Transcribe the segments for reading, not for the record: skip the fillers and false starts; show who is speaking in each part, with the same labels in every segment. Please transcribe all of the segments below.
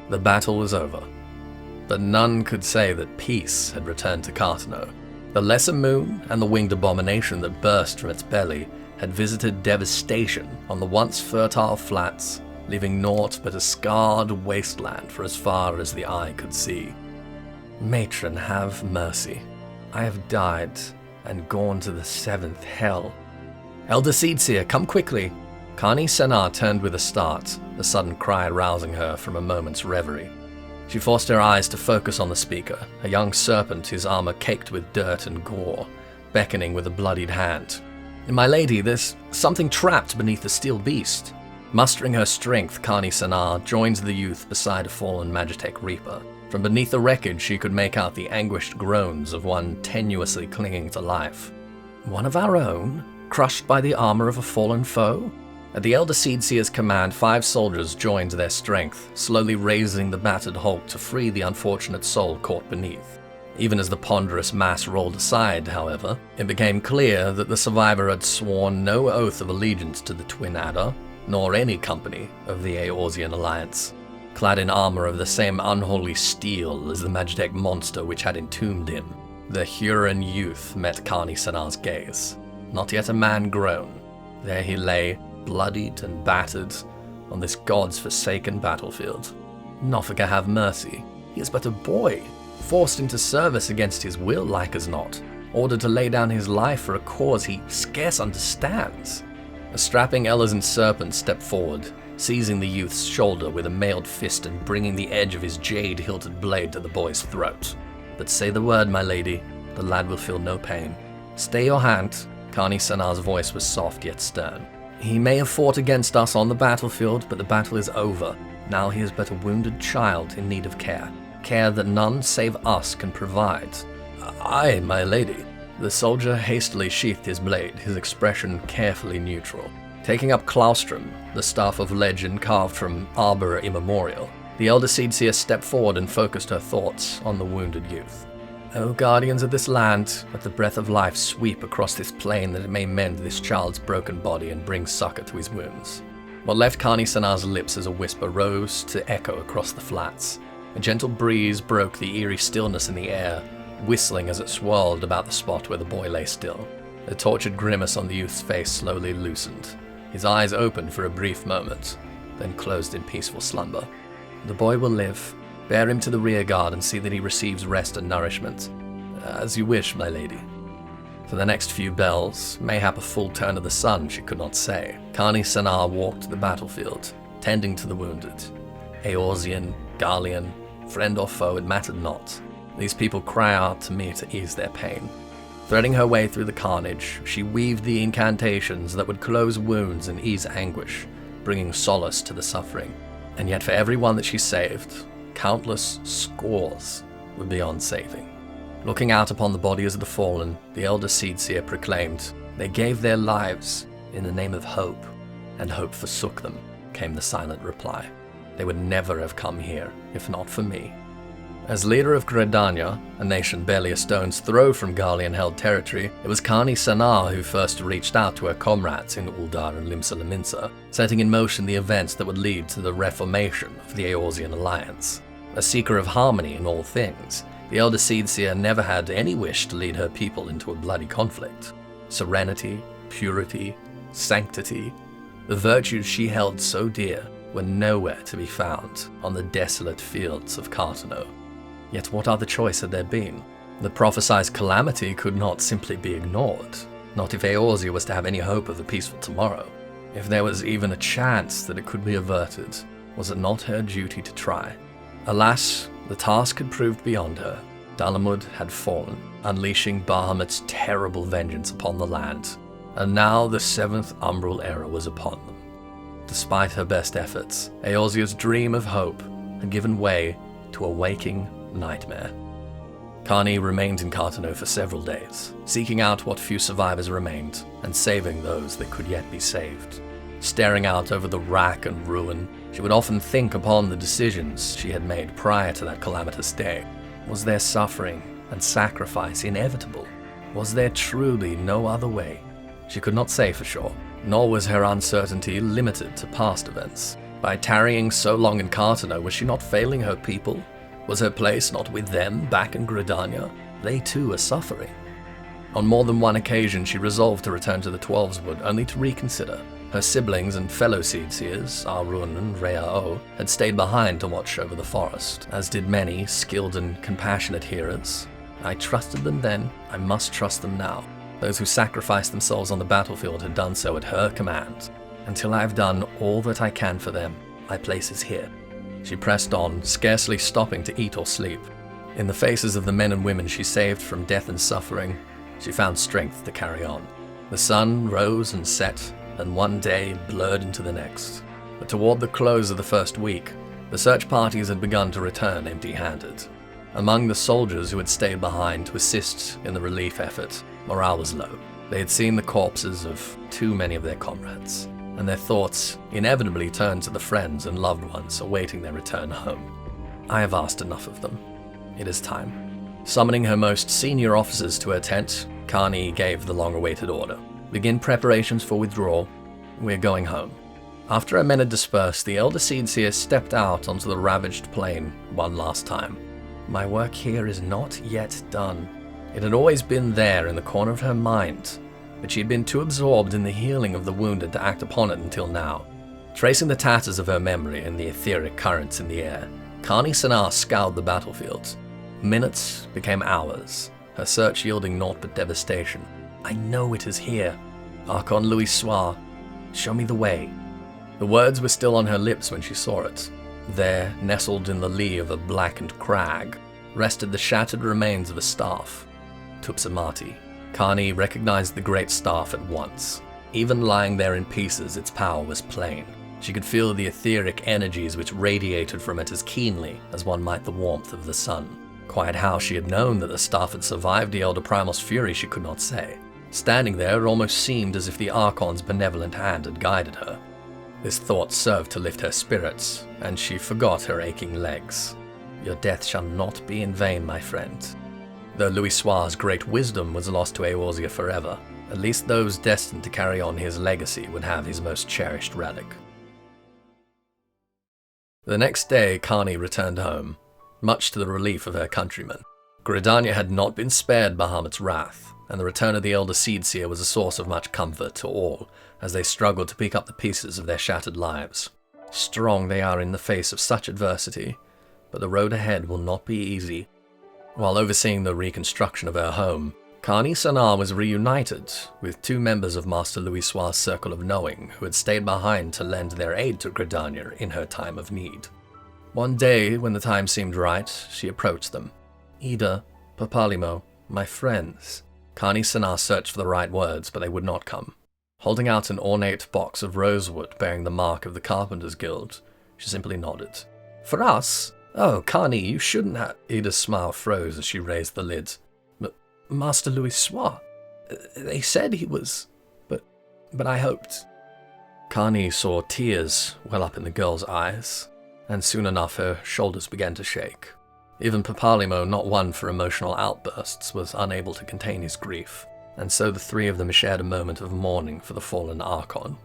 Speaker 1: The battle was over, but none could say that peace had returned to Cartano. The lesser moon and the winged abomination that burst from its belly had visited devastation on the once fertile flats, leaving naught but a scarred wasteland for as far as the eye could see. Matron, have mercy. I have died and gone to the seventh hell. Elder Seedseer, come quickly. Kan-e-senna turned with a start, the sudden cry rousing her from a moment's reverie. She forced her eyes to focus on the speaker, a young serpent his armor caked with dirt and gore, beckoning with a bloodied hand. My lady, there's something trapped beneath the steel beast. Mustering her strength, Kan-e-senna joins the youth beside a fallen Magitek Reaper. From beneath the wreckage, she could make out the anguished groans of one tenuously clinging to life. One of our own, crushed by the armor of a fallen foe? At the Elder Seedseer's command, 5 soldiers joined their strength, slowly raising the battered hulk to free the unfortunate soul caught beneath. Even as the ponderous mass rolled aside, however, it became clear that the survivor had sworn no oath of allegiance to the Twin Adder, nor any company of the Eorzean Alliance. Clad in armor of the same unholy steel as the Magitek monster which had entombed him, the Huron youth met Kan-e-senna's gaze. Not yet a man grown. There he lay, bloodied and battered, on this god's forsaken battlefield. Nofika have mercy. He is but a boy, forced into service against his will like as not, ordered to lay down his life for a cause he scarce understands. A strapping Ellison serpent stepped forward, seizing the youth's shoulder with a mailed fist and bringing the edge of his jade-hilted blade to the boy's throat. But say the word, my lady, the lad will feel no pain. Stay your hand. Kan-e-senna's voice was soft yet stern. He may have fought against us on the battlefield, but the battle is over. Now he is but a wounded child in need of care. Care that none save us can provide. Aye, my lady. The soldier hastily sheathed his blade, his expression carefully neutral. Taking up Claustrum, the staff of legend carved from arbor immemorial, the Elder Seedseer stepped forward and focused her thoughts on the wounded youth. O guardians of this land, let the breath of life sweep across this plain that it may mend this child's broken body and bring succor to his wounds. What left Kan-e-senna's lips as a whisper rose to echo across the flats. A gentle breeze broke the eerie stillness in the air, whistling as it swirled about the spot where the boy lay still. The tortured grimace on the youth's face slowly loosened. His eyes opened for a brief moment, then closed in peaceful slumber. The boy will live. Bear him to the rear guard and see that he receives rest and nourishment. As you wish, my lady. For the next few bells, mayhap a full turn of the sun, she could not say, Kan-e-senna walked the battlefield, tending to the wounded. Eorzean, Garlean, friend or foe, it mattered not. These people cry out to me to ease their pain. Threading her way through the carnage, she weaved the incantations that would close wounds and ease anguish, bringing solace to the suffering. And yet for every one that she saved, countless scores were beyond saving. Looking out upon the bodies of the fallen, the Elder Seedseer proclaimed, "They gave their lives in the name of hope, and hope forsook them," came the silent reply. "They would never have come here, if not for me." As leader of Gredania, a nation barely a stone's throw from Garlean-held territory, it was Kan-e-senna who first reached out to her comrades in Uldar and Limsa-Lominsa, setting in motion the events that would lead to the reformation of the Eorzean Alliance. A seeker of harmony in all things, the Elder Seedseer never had any wish to lead her people into a bloody conflict. Serenity, purity, sanctity, the virtues she held so dear, were nowhere to be found on the desolate fields of Cartano. Yet what other choice had there been? The prophesied calamity could not simply be ignored, not if Eorzea was to have any hope of a peaceful tomorrow. If there was even a chance that it could be averted, was it not her duty to try? Alas, the task had proved beyond her. Dalamud had fallen, unleashing Bahamut's terrible vengeance upon the land, and now the 7th Umbral era was upon them. Despite her best efforts, Eorzea's dream of hope had given way to a waking nightmare. Kan-e remained in Cartano for several days, seeking out what few survivors remained, and saving those that could yet be saved. Staring out over the wrack and ruin, she would often think upon the decisions she had made prior to that calamitous day. Was their suffering and sacrifice inevitable? Was there truly no other way? She could not say for sure, Nor was her uncertainty limited to past events. By tarrying so long in Carteneau, was she not failing her people? Was her place not with them back in Gridania? They too are suffering. On more than one occasion, she resolved to return to the Twelveswood, only to reconsider. Her siblings and fellow seedseers, a-ruhn and raya-o, had stayed behind to watch over the forest, as did many skilled and compassionate hearers. I trusted them then, I must trust them now. Those who sacrificed themselves on the battlefield had done so at her command. Until I have done all that I can for them, my place is here. She pressed on, scarcely stopping to eat or sleep. In the faces of the men and women she saved from death and suffering, she found strength to carry on. The sun rose and set, and one day blurred into the next. But toward the close of the first week, the search parties had begun to return empty-handed. Among the soldiers who had stayed behind to assist in the relief effort, morale was low. They had seen the corpses of too many of their comrades, and their thoughts inevitably turned to the friends and loved ones awaiting their return home. I have asked enough of them. It is time. Summoning her most senior officers to her tent, kan-e gave the long-awaited order. Begin preparations for withdrawal. We're going home. After our men had dispersed, the elder seedseer stepped out onto the ravaged plain one last time. My work here is not yet done. It had always been there in the corner of her mind, but she had been too absorbed in the healing of the wounded to act upon it until now. Tracing the tatters of her memory in the etheric currents in the air, kan-e-senna scoured the battlefield. Minutes became hours, her search yielding naught but devastation. I know it is here. Archon Louis-Soir, show me the way. The words were still on her lips when she saw it. There, nestled in the lee of a blackened crag, rested the shattered remains of a staff. Tupsamati. kan-e recognized the great staff at once. Even lying there in pieces, its power was plain. She could feel the etheric energies which radiated from it as keenly as one might the warmth of the sun. Quite how she had known that the staff had survived the Elder Primal's fury she could not say. Standing there, it almost seemed as if the Archon's benevolent hand had guided her. This thought served to lift her spirits, and she forgot her aching legs. Your death shall not be in vain, my friend. Though Louis-Soir's great wisdom was lost to Eorzea forever, at least those destined to carry on his legacy would have his most cherished relic. The next day, kan-e returned home, much to the relief of her countrymen. Gridania had not been spared Bahamut's wrath, and the return of the elder seedseer was a source of much comfort to all, as they struggled to pick up the pieces of their shattered lives. Strong they are in the face of such adversity, but the road ahead will not be easy. While overseeing the reconstruction of her home, kan-e-senna was reunited with two members of Master Louis-Soir's Circle of Knowing who had stayed behind to lend their aid to Gridania in her time of need. One day, when the time seemed right, she approached them. Ida, Papalimo, my friends. Kan-e-senna searched for the right words, but they would not come. Holding out an ornate box of rosewood bearing the mark of the Carpenters Guild, she simply nodded. For us? Oh, kan-e, you shouldn't have... Ida's smile froze as she raised the lid. But Master Louis-Soir, they said he was... But I hoped... kan-e saw tears well up in the girl's eyes, and soon enough her shoulders began to shake. Even Papalimo, not one for emotional outbursts, was unable to contain his grief, and so the three of them shared a moment of mourning for the fallen Archon.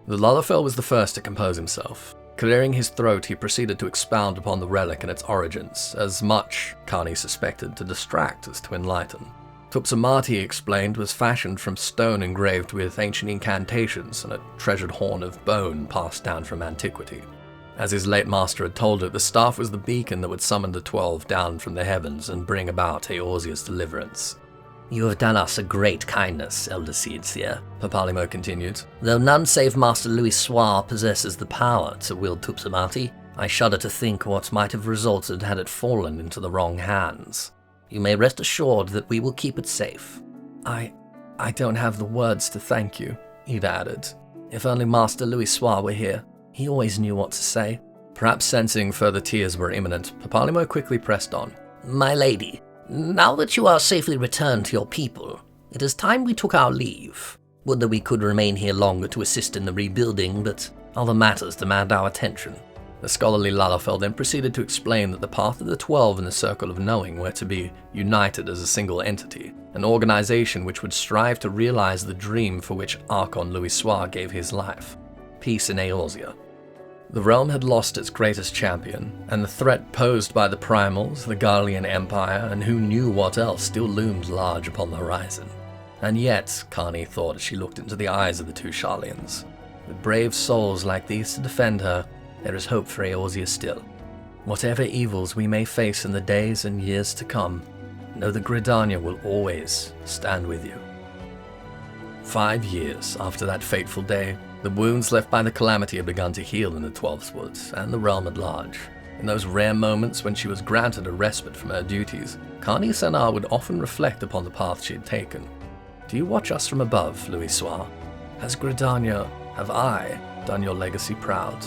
Speaker 1: The Lullafell was the first to compose himself. Clearing his throat, he proceeded to expound upon the relic and its origins, as much, kan-e suspected, to distract as to enlighten. Tupsamati, he explained, was fashioned from stone engraved with ancient incantations and a treasured horn of bone passed down from antiquity. As his late master had told it, the staff was the beacon that would summon the 12 down from the heavens and bring about Eorzea's deliverance. You have done us a great kindness, Elder Seedseer, Papalimo continued. Though none save Master Louis-Soir possesses the power to wield Tupsamati, I shudder to think what might have resulted had it fallen into the wrong hands. You may rest assured that we will keep it safe. I don't have the words to thank you, Ida added. If only Master Louis-Soir were here. He always knew what to say. Perhaps sensing further tears were imminent, Papalimo quickly pressed on. My lady, now that you are safely returned to your people, it is time we took our leave. Would that we could remain here longer to assist in the rebuilding, but other matters demand our attention. The scholarly Lalafell then proceeded to explain that the Path of the 12 and the Circle of Knowing were to be united as a single entity, an organization which would strive to realize the dream for which Archon Louis gave his life: peace in Eorzea. The realm had lost its greatest champion, and the threat posed by the Primals, the Garlean Empire, and who knew what else still loomed large upon the horizon. And yet, Kan-e thought as she looked into the eyes of the two Sharlayans, with brave souls like these to defend her, there is hope for Eorzea still. Whatever evils we may face in the days and years to come, know that Gridania will always stand with you. 5 years after that fateful day, the wounds left by the Calamity had begun to heal in the 12th Woods and the realm at large. In those rare moments when she was granted a respite from her duties, kan-e-senna would often reflect upon the path she had taken. Do you watch us from above, Louis? Has Gridania, have I, done your legacy proud?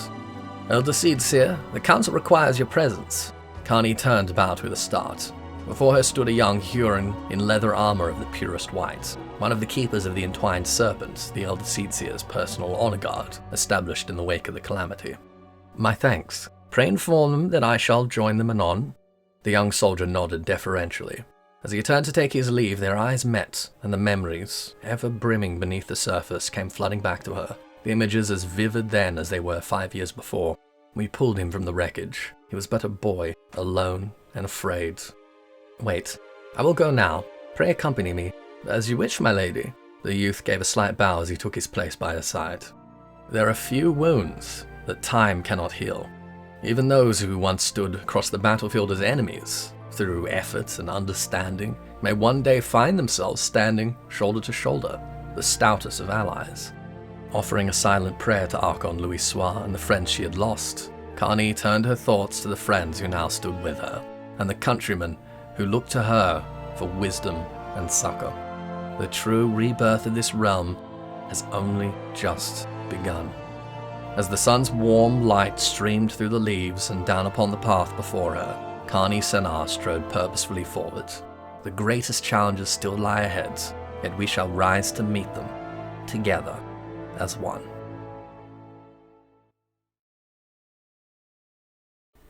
Speaker 1: Elder Seed-seer, the council requires your presence. Kan-e turned about with a start. Before her stood a young Huron in leather armor of the purest white, one of the keepers of the entwined serpent, the Elder Seed-seer's personal honor guard, established in the wake of the Calamity. My thanks. Pray inform them that I shall join them anon. The young soldier nodded deferentially. As he turned to take his leave, their eyes met, and the memories, ever brimming beneath the surface, came flooding back to her. The images as vivid then as they were 5 years before. We pulled him from the wreckage. He was but a boy, alone and afraid. Wait, I will go now. Pray accompany me. As you wish, my lady. The youth gave a slight bow as he took his place by her side. There are few wounds that time cannot heal. Even those who once stood across the battlefield as enemies, through effort and understanding, may one day find themselves standing shoulder to shoulder, the stoutest of allies. Offering a silent prayer to Archon Louis and the friends she had lost, Kan-e turned her thoughts to the friends who now stood with her, and the countrymen who looked to her for wisdom and succor. The true rebirth of this realm has only just begun. As the sun's warm light streamed through the leaves and down upon the path before her, kan-e-senna strode purposefully forward. The greatest challenges still lie ahead, yet we shall rise to meet them, together, as one.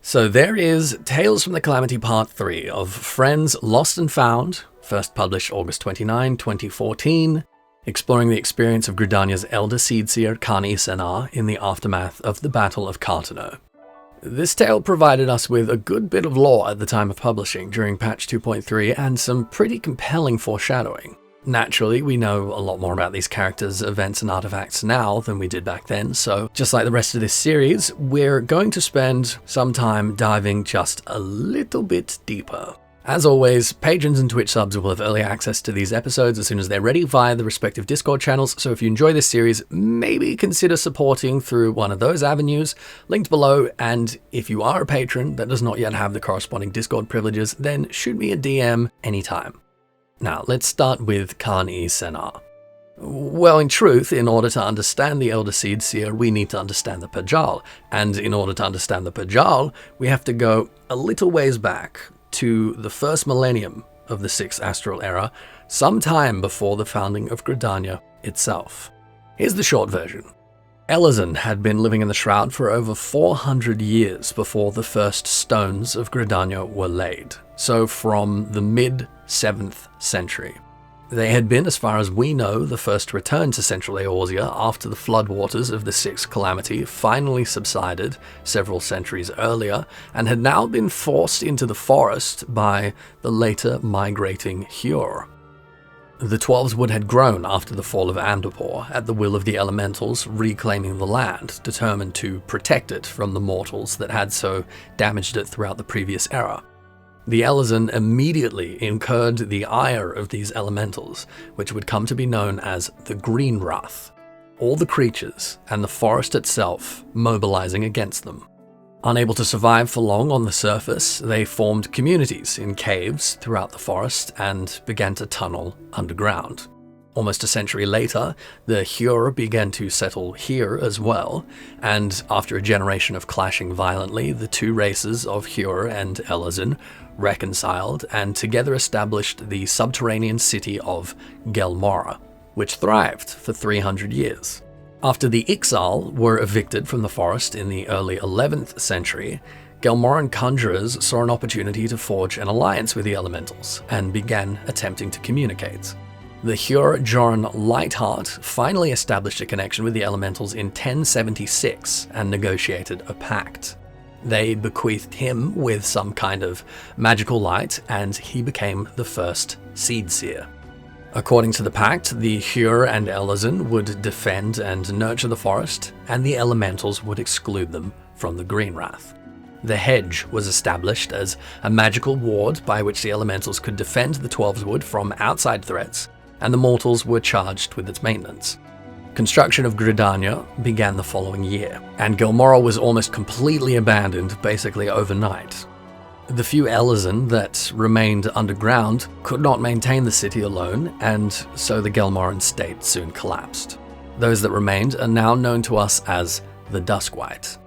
Speaker 1: So there is Tales from the Calamity Part 3 of Friends Lost and Found, first published August 29, 2014, exploring the experience of Gridania's elder seed-seer kan-e-senna in the aftermath of the Battle of Carteneau. This tale provided us with a good bit of lore at the time of publishing during patch 2.3 and some pretty compelling foreshadowing. Naturally, we know a lot more about these characters, events, and artifacts now than we did back then, so just like the rest of this series, we're going to spend some time diving just a little bit deeper. As always, patrons and Twitch subs will have early access to these episodes as soon as they're ready via the respective Discord channels, so if you enjoy this series, maybe consider supporting through one of those avenues, linked below, and if you are a patron that does not yet have the corresponding Discord privileges, then shoot me a DM anytime. Now, let's start with kan-e-senna. Well, in truth, in order to understand the Elder Seed-seer, we need to understand the Pajal, and in order to understand the Pajal, we have to go a little ways back to the first millennium of the 6th Astral Era, some time before the founding of Gridania itself. Here's the short version. Elazin had been living in the Shroud for over 400 years before the first stones of Gridania were laid, so from the mid-7th century. They had been, as far as we know, the first to return to Central Eorzea after the floodwaters of the 6th Calamity finally subsided several centuries earlier, and had now been forced into the forest by the later migrating Hyur. The 12's wood had grown after the fall of Andopor, at the will of the elementals reclaiming the land, determined to protect it from the mortals that had so damaged it throughout the previous era. The Elazin immediately incurred the ire of these elementals, which would come to be known as the Green Wrath, all the creatures and the forest itself mobilizing against them. Unable to survive for long on the surface, they formed communities in caves throughout the forest and began to tunnel underground. Almost a century later, the Hyur began to settle here as well, and after a generation of clashing violently, the two races of Hyur and Elazin reconciled and together established the subterranean city of Gelmora, which thrived for 300 years. After the Ixal were evicted from the forest in the early 11th century, Gelmoran conjurers saw an opportunity to forge an alliance with the elementals and began attempting to communicate. The Hjor-Jorn Lightheart finally established a connection with the elementals in 1076 and negotiated a pact. They bequeathed him with some kind of magical light, and he became the first Seed Seer. According to the pact, the Hjor and Elazin would defend and nurture the forest, and the elementals would exclude them from the Greenwrath. The Hedge was established as a magical ward by which the elementals could defend the Twelveswood from outside threats, and the mortals were charged with its maintenance. Construction of Gridania began the following year, and Gelmoral was almost completely abandoned basically overnight. The few Elazin that remained underground could not maintain the city alone, and so the Gelmoran state soon collapsed. Those that remained are now known to us as the Duskwhite.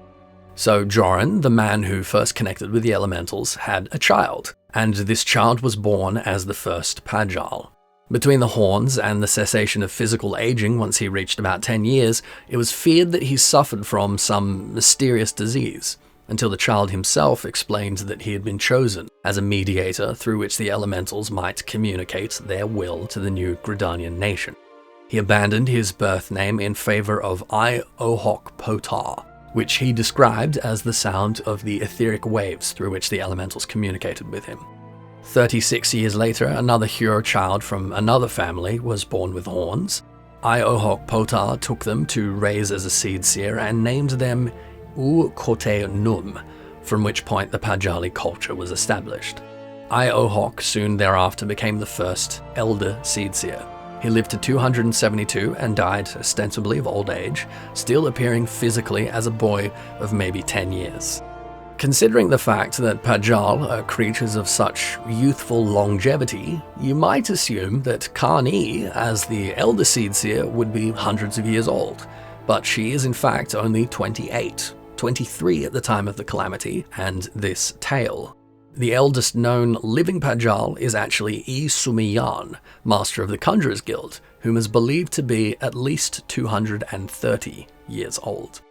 Speaker 1: So Joran, the man who first connected with the elementals, had a child, and this child was born as the first Pajal. Between the horns and the cessation of physical aging once he reached about 10 years, it was feared that he suffered from some mysterious disease, until the child himself explained that he had been chosen as a mediator through which the elementals might communicate their will to the new Gridanian nation. He abandoned his birth name in favor of i-ohok-pota, which he described as the sound of the etheric waves through which the elementals communicated with him. 36 years later, another Hjor child from another family was born with horns. i-ohok-pota took them to raise as a seed seer and named them u-kote-num, from which point the Pajali culture was established. i-ohok soon thereafter became the first elder seed seer. He lived to 272 and died ostensibly of old age, still appearing physically as a boy of maybe 10 years. Considering the fact that Pajal are creatures of such youthful longevity, you might assume that kan-e, as the elder seed seer, would be hundreds of years old, but she is in fact only 28, 23 at the time of the Calamity and this tale. The eldest known living Pajal is actually e-sumi-yan, master of the Conjurers Guild, whom is believed to be at least 230 years old.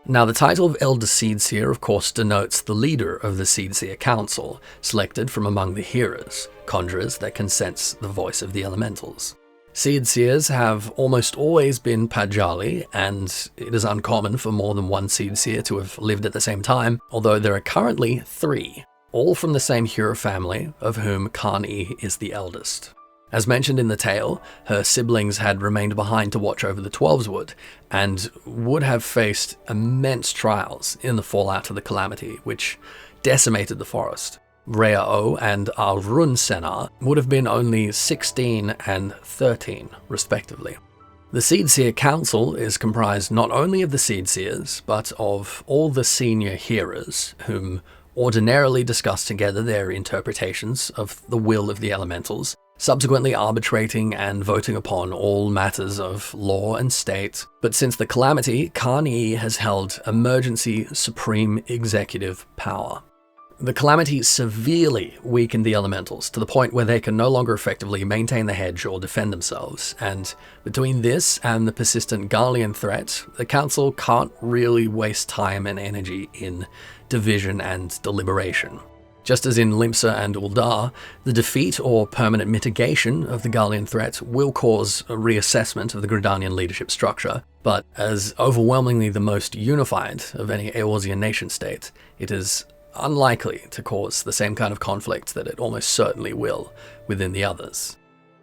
Speaker 1: Now, the title of Elder Seed Seer, of course, denotes the leader of the Seed Seer Council, selected from among the hearers, conjurers that can sense the voice of the elementals. Seed Seers have almost always been Pajali, and it is uncommon for more than one Seed Seer to have lived at the same time, although there are currently 3. All from the same Hjor family, of whom kan-e is the eldest. As mentioned in the tale, her siblings had remained behind to watch over the Twelveswood, and would have faced immense trials in the fallout of the Calamity, which decimated the forest. Raya-o and a-ruhn-senna would have been only 16 and 13, respectively. The Seed Seer Council is comprised not only of the Seed Seers, but of all the senior hearers, whom ordinarily discuss together their interpretations of the will of the elementals, subsequently arbitrating and voting upon all matters of law and state. But since the Calamity, kan-e has held emergency supreme executive power. The Calamity severely weakened the elementals to the point where they can no longer effectively maintain the hedge or defend themselves, and between this and the persistent Garlean threat, the council can't really waste time and energy in division and deliberation. Just as in Limsa and Uldar, the defeat or permanent mitigation of the Garlean threat will cause a reassessment of the Gridanian leadership structure, but as overwhelmingly the most unified of any Eorzean nation-state, it is unlikely to cause the same kind of conflict that it almost certainly will within the others.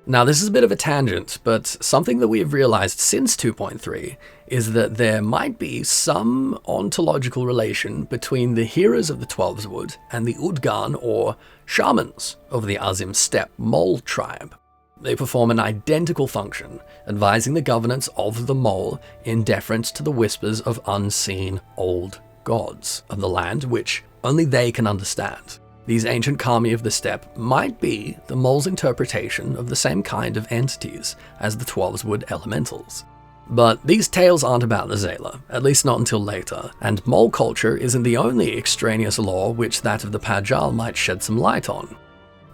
Speaker 1: Now, this is a bit of a tangent, but something that we have realized since 2.3 is that there might be some ontological relation between the hearers of the Twelveswood and the Udgan, or shamans, of the Azim Steppe Mole tribe. They perform an identical function, advising the governance of the mole in deference to the whispers of unseen old gods of the land, which only they can understand. These ancient kami of the steppe might be the mole's interpretation of the same kind of entities as the Twelveswood elementals. But these tales aren't about the Zayla, at least not until later, and mole culture isn't the only extraneous lore which that of the Pajal might shed some light on.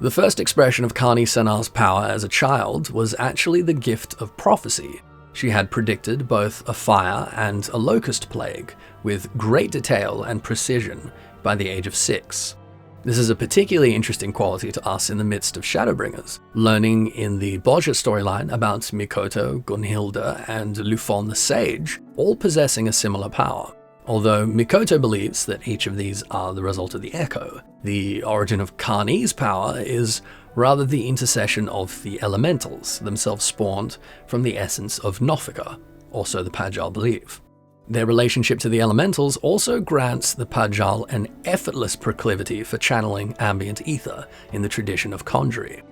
Speaker 1: The first expression of kan-e-senna's power as a child was actually the gift of prophecy. she had predicted both a fire and a locust plague with great detail and precision by the age of 6. This is a particularly interesting quality to us in the midst of Shadowbringers, learning in the Bozja storyline about Mikoto, Gunhilda, and Lufon the Sage, all possessing a similar power. Although Mikoto believes that each of these are the result of the echo, the origin of Kan-e's power is rather the intercession of the elementals, themselves spawned from the essence of Nofika, also the Pajal believe. Their relationship to the elementals also grants the Pajal an effortless proclivity for channeling ambient ether in the tradition of conjury.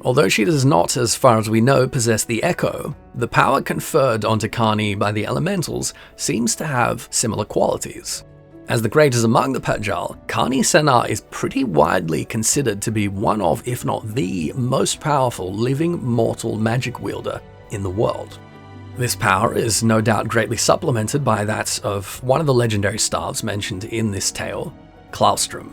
Speaker 1: Although she does not, as far as we know, possess the echo, the power conferred onto Kan-e by the elementals seems to have similar qualities. As the greatest among the Pajal, kan-e-senna is pretty widely considered to be one of, if not the most powerful living mortal magic wielder in the world. This power is no doubt greatly supplemented by that of one of the legendary staves mentioned in this tale, Claustrum.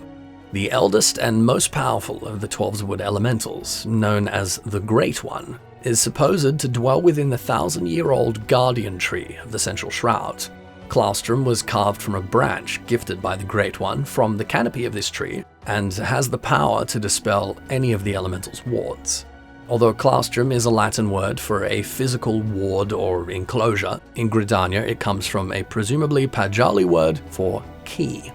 Speaker 1: The eldest and most powerful of the 12 elementals, known as the Great One, is supposed to dwell within the 1,000-year-old guardian tree of the Central Shroud. Claustrum was carved from a branch gifted by the Great One from the canopy of this tree, and has the power to dispel any of the elemental's wards. Although claustrum is a Latin word for a physical ward or enclosure, in Gridania it comes from a presumably Pajali word for key.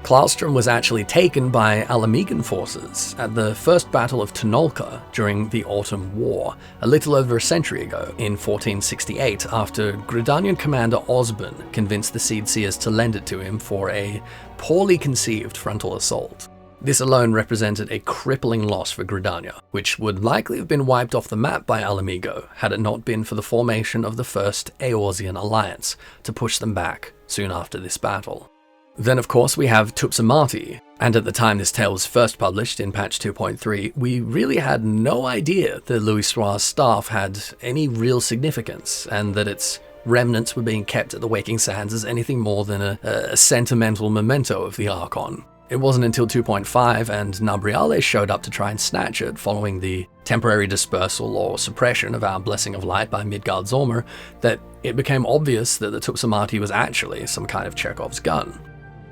Speaker 1: Claustrum was actually taken by Alamegan forces at the First Battle of Tonolka during the Autumn War, a little over a century ago, in 1468, after Gridanian commander Osborne convinced the Seedseers to lend it to him for a poorly conceived frontal assault. This alone represented a crippling loss for Gridania, which would likely have been wiped off the map by Alamigo had it not been for the formation of the First Eorzean Alliance to push them back soon after this battle. Then of course we have Tupsamati, and at the time this tale was first published in patch 2.3, we really had no idea that Louisoix's staff had any real significance, and that its remnants were being kept at the Waking Sands as anything more than a sentimental memento of the Archon. It wasn't until 2.5 and Nabriale showed up to try and snatch it following the temporary dispersal or suppression of our Blessing of Light by Midgard Zormer that it became obvious that the Tupsamati was actually some kind of Chekhov's gun.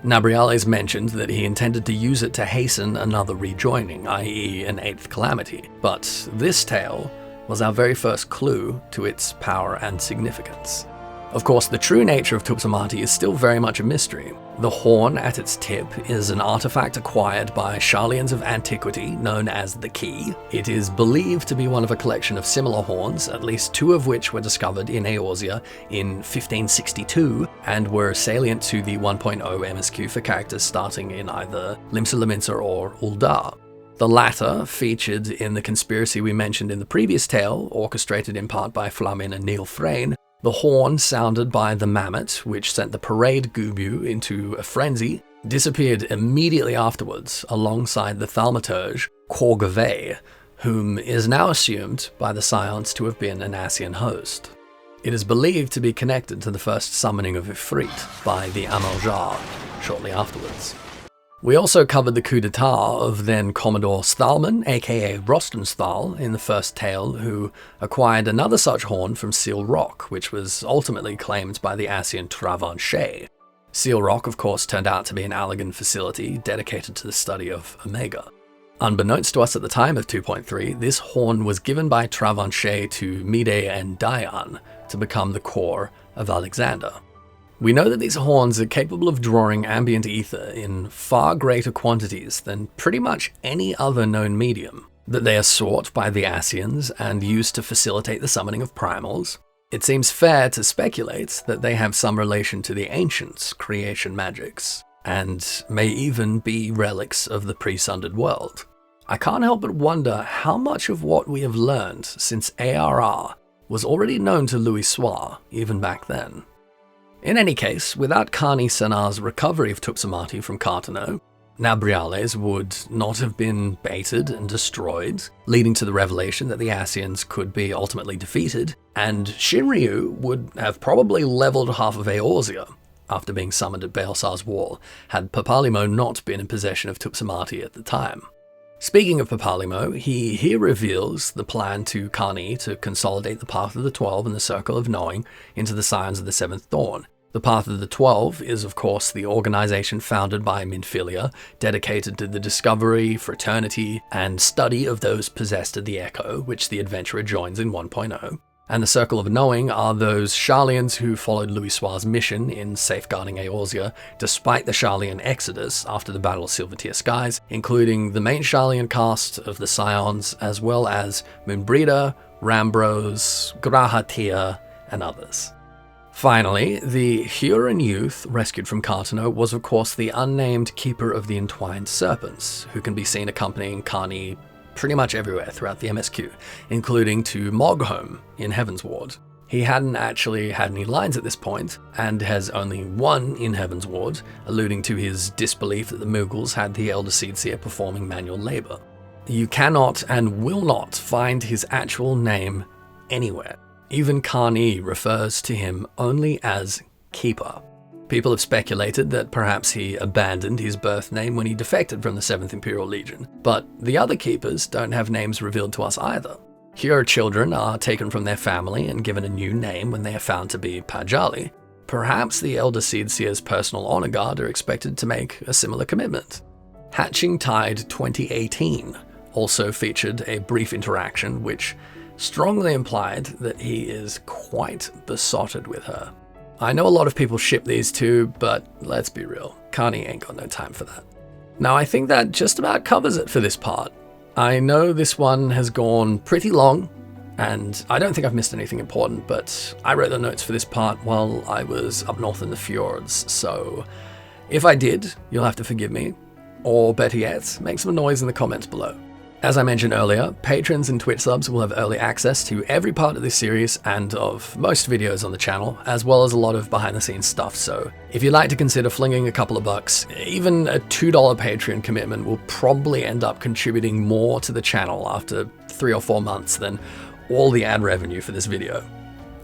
Speaker 1: Nabriales mentioned that he intended to use it to hasten another rejoining, i.e. an 8th Calamity, but this tale was our very first clue to its power and significance. Of course, the true nature of Tupsamati is still very much a mystery. The horn at its tip is an artifact acquired by Sharlians of antiquity known as the Key. It is believed to be one of a collection of similar horns, at least 2 of which were discovered in Eorzea in 1562 and were salient to the 1.0 MSQ for characters starting in either Limsa or Uldar. The latter featured in the conspiracy we mentioned in the previous tale, orchestrated in part by Flamin and Neil Frayne. The horn sounded by the mammoth, which sent the parade Gubu into a frenzy, disappeared immediately afterwards alongside the thaumaturge Korgave, whom is now assumed by the Scions to have been an Ascian host. It is believed to be connected to the first summoning of Ifrit by the Amaljar shortly afterwards. We also covered the coup d'etat of then Commodore Sthalman, aka Rostenthal, in the first tale, who acquired another such horn from Seal Rock, which was ultimately claimed by the Ascian Travanchet. Seal Rock, of course, turned out to be an Allagan facility dedicated to the study of Omega. Unbeknownst to us at the time of 2.3, this horn was given by Travanchet to Mide and Dian to become the core of Alexander. We know that these horns are capable of drawing ambient ether in far greater quantities than pretty much any other known medium, that they are sought by the Ascians and used to facilitate the summoning of primals. It seems fair to speculate that they have some relation to the ancients' creation magics, and may even be relics of the pre-sundered world. I can't help but wonder how much of what we have learned since ARR was already known to Louisoix even back then. In any case, without kan-e-senna's recovery of Tupsamati from Cartano, Nabriales would not have been baited and destroyed, leading to the revelation that the Ascians could be ultimately defeated, and Shinryu would have probably leveled half of Eorzea after being summoned at Baelsar's Wall, had Papalimo not been in possession of Tupsamati at the time. Speaking of Papalimo, he here reveals the plan to kan-e to consolidate the Path of the 12 and the Circle of Knowing into the Scions of the Seventh Dawn. The Path of the 12 is, of course, the organization founded by Minfilia, dedicated to the discovery, fraternity, and study of those possessed of the Echo, which the adventurer joins in 1.0. And the Circle of Knowing are those Sharlayans who followed Louisoix's mission in safeguarding Eorzea, despite the Sharlayan exodus after the Battle of Silvertear Skies, including the main Sharlayan cast of the Scions, as well as Moonbreeder, Rambros, Grahatia, and others. Finally, the Huron youth rescued from Carteneau was of course the unnamed Keeper of the Entwined Serpents, who can be seen accompanying kan-e pretty much everywhere throughout the MSQ, including to Mogholm in Heaven's Ward. He hadn't actually had any lines at this point, and has only one in Heaven's Ward, alluding to his disbelief that the Mughals had the Elder Seedseer performing manual labor. You cannot and will not find his actual name anywhere. Even kan-e refers to him only as Keeper. People have speculated that perhaps he abandoned his birth name when he defected from the 7th Imperial Legion, but the other Keepers don't have names revealed to us either. Hero children are taken from their family and given a new name when they are found to be Pajali. Perhaps the Elder Seedseer's personal honor guard are expected to make a similar commitment. Hatching Tide 2018 also featured a brief interaction which strongly implied that he is quite besotted with her. I know a lot of people ship these two, but let's be real, kan-e ain't got no time for that. Now I think that just about covers it for this part. I know this one has gone pretty long, and I don't think I've missed anything important, but I wrote the notes for this part while I was up north in the fjords, so if I did, you'll have to forgive me, or better yet, make some noise in the comments below. As I mentioned earlier, patrons and Twitch subs will have early access to every part of this series and of most videos on the channel, as well as a lot of behind the scenes stuff, so if you'd like to consider flinging a couple of bucks, even a $2 Patreon commitment will probably end up contributing more to the channel after 3 or 4 months than all the ad revenue for this video.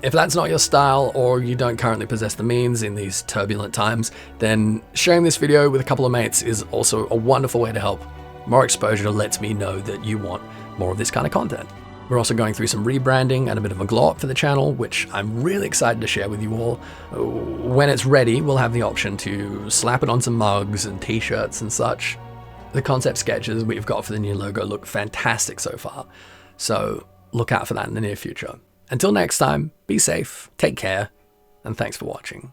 Speaker 1: If that's not your style, or you don't currently possess the means in these turbulent times, then sharing this video with a couple of mates is also a wonderful way to help. More exposure lets me know that you want more of this kind of content. We're also going through some rebranding and a bit of a glow up for the channel, which I'm really excited to share with you all. When it's ready, we'll have the option to slap it on some mugs and t-shirts and such. The concept sketches we've got for the new logo look fantastic so far, so look out for that in the near future. Until next time, be safe, take care, and thanks for watching.